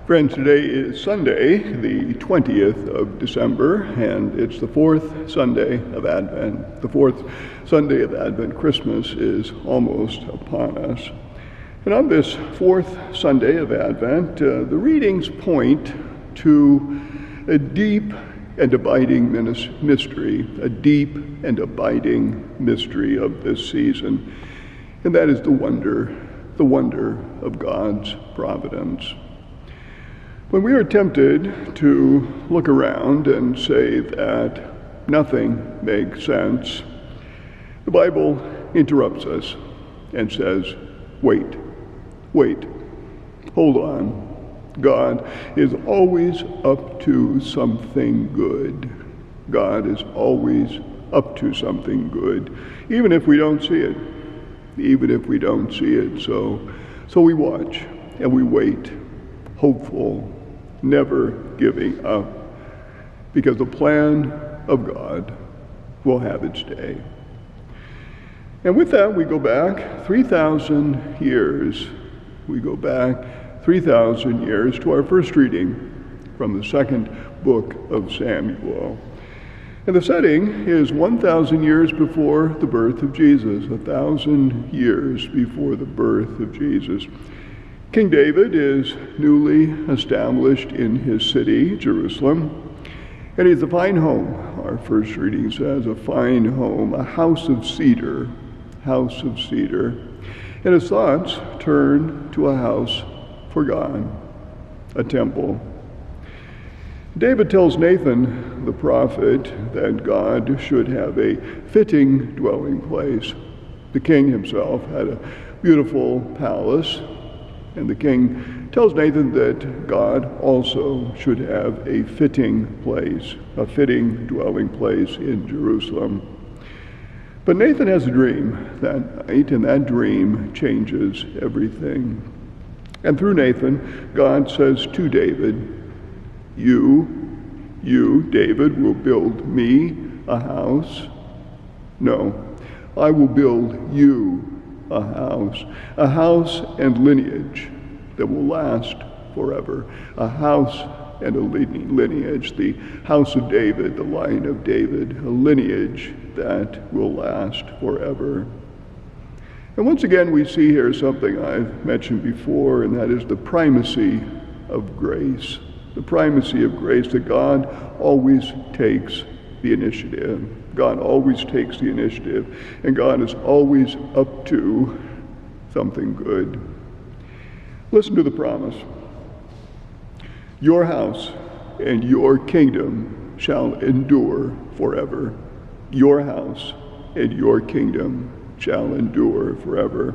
Friends, today is Sunday, the 20th of December, and it's the fourth Sunday of Advent. The fourth Sunday of Advent, Christmas, is almost upon us. And on this fourth Sunday of Advent, the readings point to a deep and abiding mystery, a deep and abiding mystery of this season, and that is the wonder of God's providence. When we are tempted to look around and say that nothing makes sense, the Bible interrupts us and says, wait, hold on. God is always up to something good. God is always up to something good, even if we don't see it. So we watch and we wait, hopeful, never giving up, because the plan of God will have its day. And with that, we go back 3,000 years. We go back 3,000 years to our first reading from the second book of Samuel. And the setting is 1,000 years before the birth of Jesus, 1,000 years before the birth of Jesus. King David is newly established in his city, Jerusalem, and he's a fine home. Our first reading says a fine home, a house of cedar. And his thoughts turn to a house for God, a temple. David tells Nathan, the prophet, that God should have a fitting dwelling place. The king himself had a beautiful palace, and the king tells Nathan that God also should have a fitting place, a fitting dwelling place in Jerusalem. But Nathan has a dream that night, and that dream changes everything. And through Nathan, God says to David, You, David, will build me a house. No, I will build you a house and lineage that will last forever. A house and a lineage, the house of David, the line of David, a lineage that will last forever. And once again, we see here something I've mentioned before, and that is the primacy of grace. The primacy of grace, that God always takes the initiative. God always takes the initiative, and God is always up to something good. Listen to the promise. Your house and your kingdom shall endure forever. Your house and your kingdom shall endure forever.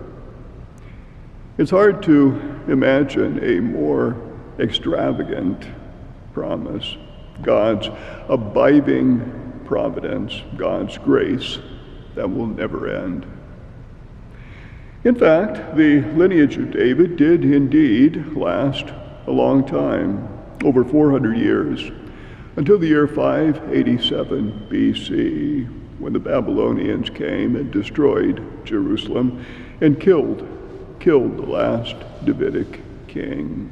It's hard to imagine a more extravagant promise. God's abiding providence, God's grace that will never end. In fact, the lineage of David did indeed last a long time, over 400 years, until the year 587 BC, when the Babylonians came and destroyed Jerusalem and killed the last Davidic king.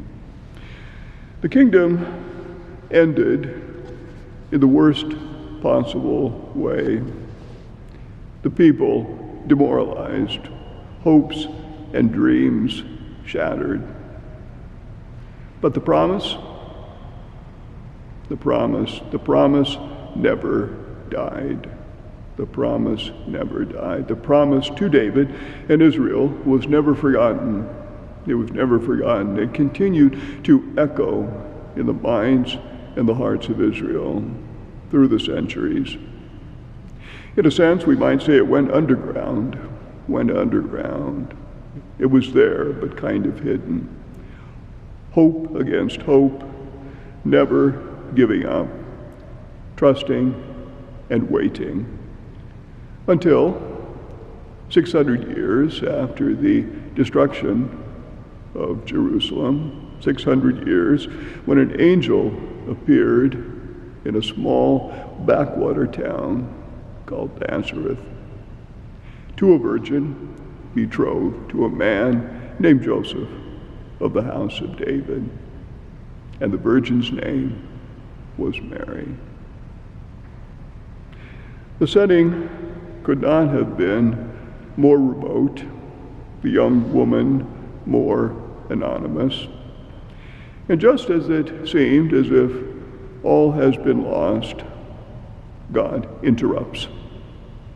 The kingdom ended in the worst possible way. The people demoralized, hopes and dreams shattered. But the promise never died. The promise never died. The promise to David and Israel was never forgotten. It was never forgotten. It continued to echo in the minds and the hearts of Israel through the centuries. In a sense, we might say it went underground. It was there, but kind of hidden. Hope against hope, never giving up, trusting and waiting, until 600 years after the destruction of Jerusalem, 600 years, when an angel appeared in a small backwater town called Nazareth to a virgin betrothed to a man named Joseph of the house of David. and the virgin's name was Mary. The setting could not have been more remote, the young woman more anonymous. And just as it seemed as if all has been lost, God interrupts.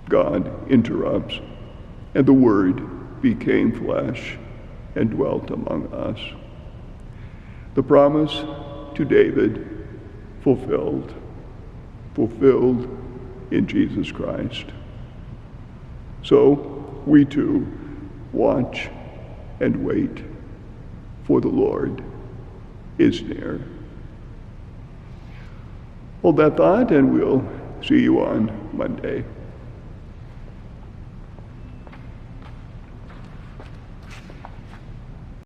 God interrupts, and the Word became flesh and dwelt among us. The promise to David fulfilled in Jesus Christ. So we too watch and wait, for the Lord is near. Hold that thought, and we'll see you on Monday.